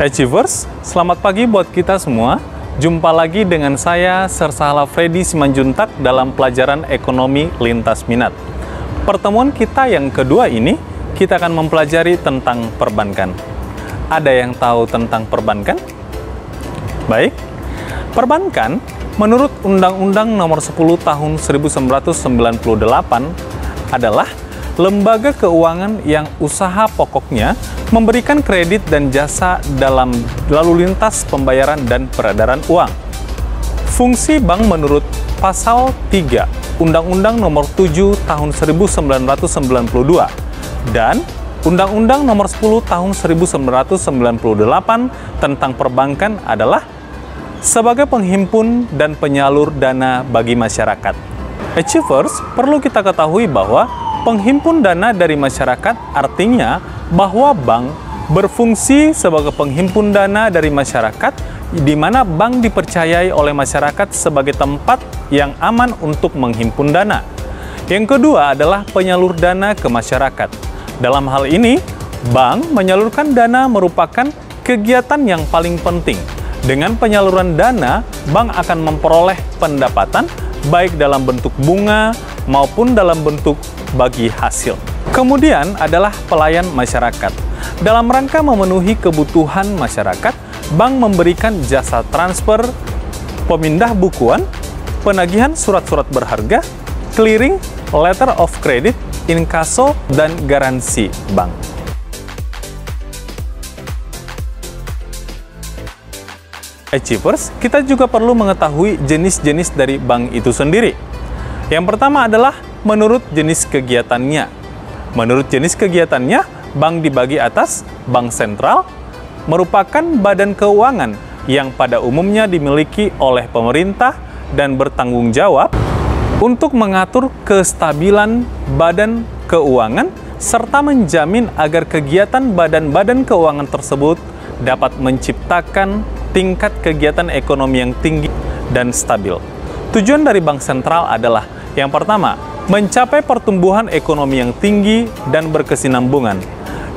Achievers, selamat pagi buat kita semua. Jumpa lagi dengan saya, Sersahala Freddy Simanjuntak dalam pelajaran Ekonomi Lintas Minat. Pertemuan kita yang kedua ini, kita akan mempelajari tentang perbankan. Ada yang tahu tentang perbankan? Baik, perbankan menurut Undang-Undang Nomor 10 Tahun 1998 adalah lembaga keuangan yang usaha pokoknya memberikan kredit dan jasa dalam lalu lintas pembayaran dan peredaran uang. Fungsi bank menurut Pasal 3 Undang-Undang Nomor 7 Tahun 1992 dan Undang-Undang Nomor 10 Tahun 1998 tentang perbankan adalah sebagai penghimpun dan penyalur dana bagi masyarakat. Achievers, perlu kita ketahui bahwa penghimpun dana dari masyarakat artinya bahwa bank berfungsi sebagai penghimpun dana dari masyarakat, di mana bank dipercayai oleh masyarakat sebagai tempat yang aman untuk menghimpun dana. Yang kedua adalah penyalur dana ke masyarakat. Dalam hal ini, bank menyalurkan dana merupakan kegiatan yang paling penting. Dengan penyaluran dana, bank akan memperoleh pendapatan baik dalam bentuk bunga maupun dalam bentuk bagi hasil. Kemudian adalah pelayan masyarakat. Dalam rangka memenuhi kebutuhan masyarakat, bank memberikan jasa transfer, pemindah bukuan, penagihan surat-surat berharga, clearing, letter of credit, inkaso, dan garansi bank. Achievers, kita juga perlu mengetahui jenis-jenis dari bank itu sendiri. Yang pertama adalah menurut jenis kegiatannya. Menurut jenis kegiatannya, bank dibagi atas bank sentral, merupakan badan keuangan yang pada umumnya dimiliki oleh pemerintah dan bertanggung jawab untuk mengatur kestabilan badan keuangan serta menjamin agar kegiatan badan-badan keuangan tersebut dapat menciptakan tingkat kegiatan ekonomi yang tinggi dan stabil. Tujuan dari bank sentral adalah yang pertama, mencapai pertumbuhan ekonomi yang tinggi dan berkesinambungan.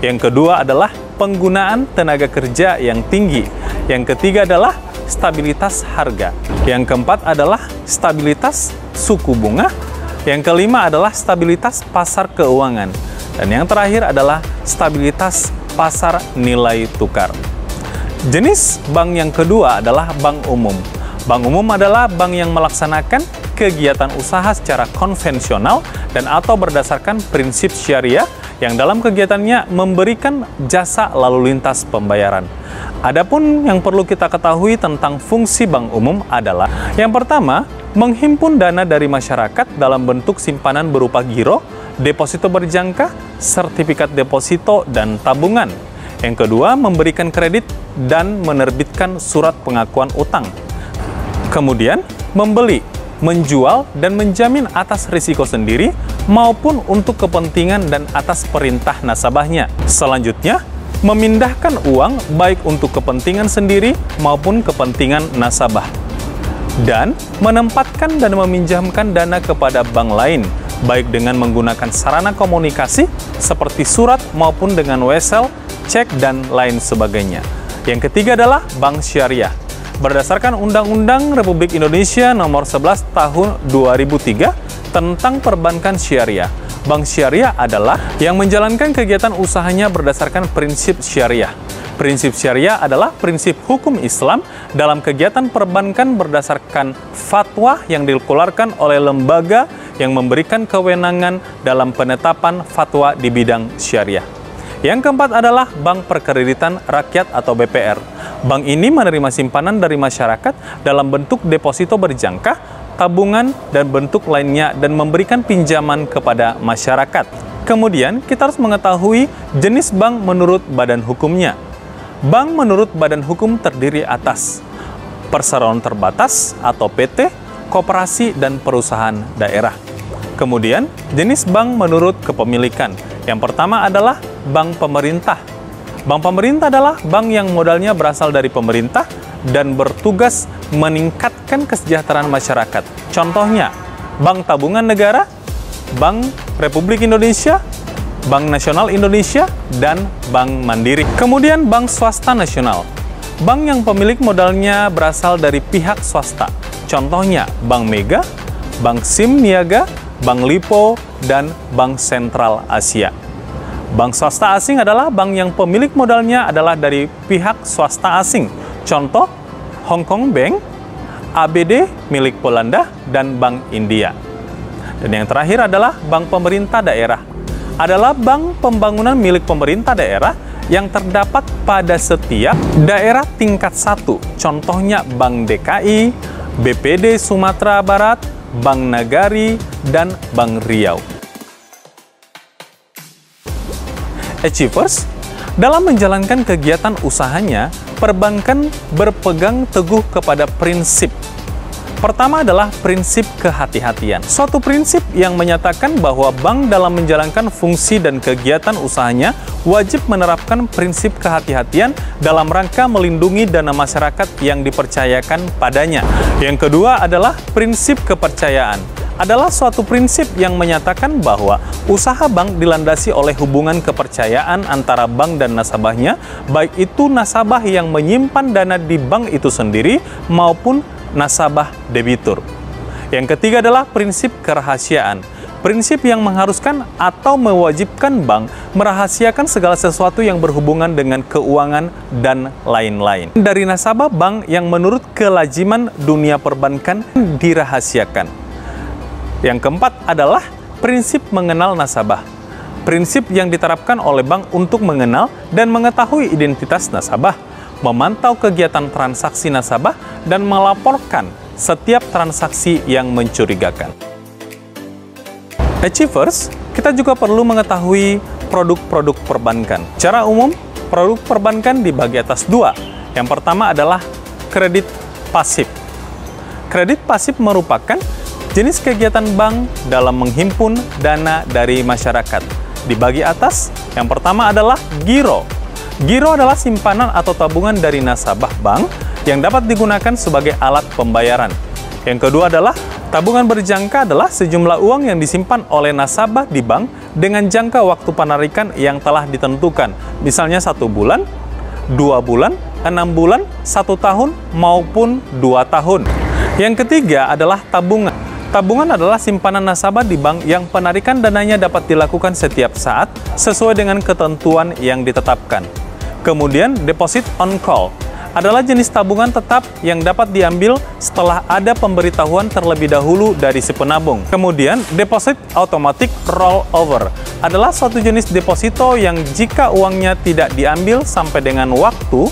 Yang kedua adalah penggunaan tenaga kerja yang tinggi. Yang ketiga adalah stabilitas harga. Yang keempat adalah stabilitas suku bunga. Yang kelima adalah stabilitas pasar keuangan. Dan yang terakhir adalah stabilitas pasar nilai tukar. Jenis bank yang kedua adalah bank umum. Bank umum adalah bank yang melaksanakan kegiatan usaha secara konvensional dan atau berdasarkan prinsip syariah yang dalam kegiatannya memberikan jasa lalu lintas pembayaran. Adapun yang perlu kita ketahui tentang fungsi bank umum adalah yang pertama, menghimpun dana dari masyarakat dalam bentuk simpanan berupa giro, deposito berjangka, sertifikat deposito, dan tabungan. Yang kedua, memberikan kredit dan menerbitkan surat pengakuan utang. Kemudian, membeli, menjual, dan menjamin atas risiko sendiri maupun untuk kepentingan dan atas perintah nasabahnya. Selanjutnya, memindahkan uang baik untuk kepentingan sendiri maupun kepentingan nasabah. Dan menempatkan dan meminjamkan dana kepada bank lain, baik dengan menggunakan sarana komunikasi seperti surat maupun dengan wesel, cek, dan lain sebagainya. Yang ketiga adalah bank syariah. Berdasarkan Undang-Undang Republik Indonesia Nomor 11 Tahun 2003 tentang perbankan syariah. Bank syariah adalah yang menjalankan kegiatan usahanya berdasarkan prinsip syariah. Prinsip syariah adalah prinsip hukum Islam dalam kegiatan perbankan berdasarkan fatwa yang dikeluarkan oleh lembaga yang memberikan kewenangan dalam penetapan fatwa di bidang syariah. Yang keempat adalah Bank Perkreditan Rakyat atau BPR. Bank ini menerima simpanan dari masyarakat dalam bentuk deposito berjangka, tabungan, dan bentuk lainnya dan memberikan pinjaman kepada masyarakat. Kemudian, kita harus mengetahui jenis bank menurut badan hukumnya. Bank menurut badan hukum terdiri atas perseroan terbatas atau PT, koperasi, dan perusahaan daerah. Kemudian, jenis bank menurut kepemilikan. Yang pertama adalah bank pemerintah. Bank pemerintah adalah bank yang modalnya berasal dari pemerintah dan bertugas meningkatkan kesejahteraan masyarakat. Contohnya, Bank Tabungan Negara, Bank Republik Indonesia, Bank Nasional Indonesia, dan Bank Mandiri. Kemudian bank swasta nasional. Bank yang pemilik modalnya berasal dari pihak swasta. Contohnya Bank Mega, Bank Sim Niaga, Bank Lipo, dan Bank Sentral Asia. Bank swasta asing adalah bank yang pemilik modalnya adalah dari pihak swasta asing. Contoh, Hong Kong Bank, ABD milik Belanda, dan Bank India. Dan yang terakhir adalah bank pemerintah daerah. Adalah bank pembangunan milik pemerintah daerah yang terdapat pada setiap daerah tingkat 1. Contohnya Bank DKI, BPD Sumatera Barat, Bank Nagari, dan Bank Riau. Achievers, dalam menjalankan kegiatan usahanya, perbankan berpegang teguh kepada prinsip. Pertama adalah prinsip kehati-hatian. Suatu prinsip yang menyatakan bahwa bank dalam menjalankan fungsi dan kegiatan usahanya wajib menerapkan prinsip kehati-hatian dalam rangka melindungi dana masyarakat yang dipercayakan padanya. Yang kedua adalah prinsip kepercayaan. Adalah suatu prinsip yang menyatakan bahwa usaha bank dilandasi oleh hubungan kepercayaan antara bank dan nasabahnya, baik itu nasabah yang menyimpan dana di bank itu sendiri maupun nasabah debitur. Yang ketiga adalah prinsip kerahasiaan. Prinsip yang mengharuskan atau mewajibkan bank merahasiakan segala sesuatu yang berhubungan dengan keuangan dan lain-lain. Dari nasabah bank yang menurut kelaziman dunia perbankan dirahasiakan. Yang keempat adalah prinsip mengenal nasabah. Prinsip yang diterapkan oleh bank untuk mengenal dan mengetahui identitas nasabah, memantau kegiatan transaksi nasabah, dan melaporkan setiap transaksi yang mencurigakan. Achievers, kita juga perlu mengetahui produk-produk perbankan. Secara umum, produk perbankan dibagi atas dua. Yang pertama adalah kredit pasif. Kredit pasif merupakan jenis kegiatan bank dalam menghimpun dana dari masyarakat. Dibagi atas, yang pertama adalah giro. Giro adalah simpanan atau tabungan dari nasabah bank yang dapat digunakan sebagai alat pembayaran. Yang kedua adalah tabungan berjangka, adalah sejumlah uang yang disimpan oleh nasabah di bank dengan jangka waktu penarikan yang telah ditentukan, misalnya 1 bulan, 2 bulan, 6 bulan, 1 tahun, maupun 2 tahun. Yang ketiga adalah tabungan. Tabungan adalah simpanan nasabah di bank yang penarikan dananya dapat dilakukan setiap saat sesuai dengan ketentuan yang ditetapkan. Kemudian deposit on call adalah jenis tabungan tetap yang dapat diambil setelah ada pemberitahuan terlebih dahulu dari si penabung. Kemudian deposit automatic rollover adalah suatu jenis deposito yang jika uangnya tidak diambil sampai dengan waktu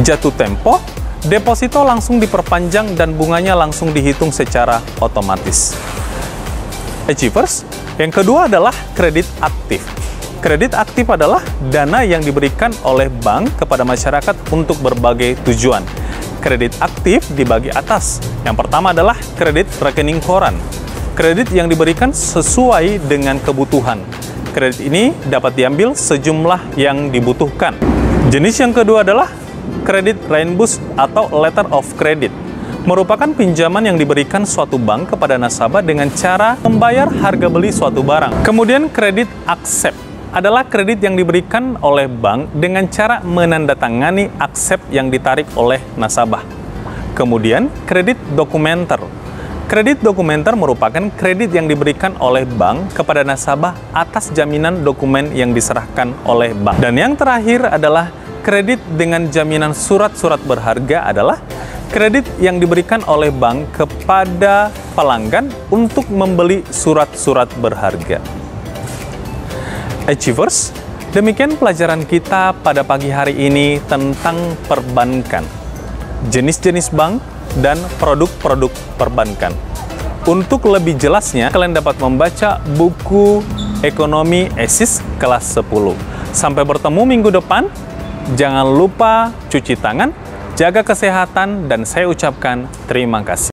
jatuh tempo, deposito langsung diperpanjang dan bunganya langsung dihitung secara otomatis. Achievers, yang kedua adalah kredit aktif. Kredit aktif adalah dana yang diberikan oleh bank kepada masyarakat untuk berbagai tujuan. Kredit aktif dibagi atas. Yang pertama adalah kredit rekening koran. Kredit yang diberikan sesuai dengan kebutuhan. Kredit ini dapat diambil sejumlah yang dibutuhkan. Jenis yang kedua adalah kredit Rainbus atau letter of credit. Merupakan pinjaman yang diberikan suatu bank kepada nasabah dengan cara membayar harga beli suatu barang. Kemudian kredit accept adalah kredit yang diberikan oleh bank dengan cara menandatangani aksep yang ditarik oleh nasabah. Kemudian, kredit dokumenter. Kredit dokumenter merupakan kredit yang diberikan oleh bank kepada nasabah atas jaminan dokumen yang diserahkan oleh bank. Dan yang terakhir adalah kredit dengan jaminan surat-surat berharga, adalah kredit yang diberikan oleh bank kepada pelanggan untuk membeli surat-surat berharga. Achievers, demikian pelajaran kita pada pagi hari ini tentang perbankan, jenis-jenis bank, dan produk-produk perbankan. Untuk lebih jelasnya, kalian dapat membaca buku Ekonomi ESIS kelas 10. Sampai bertemu minggu depan. Jangan lupa cuci tangan, jaga kesehatan, dan saya ucapkan terima kasih.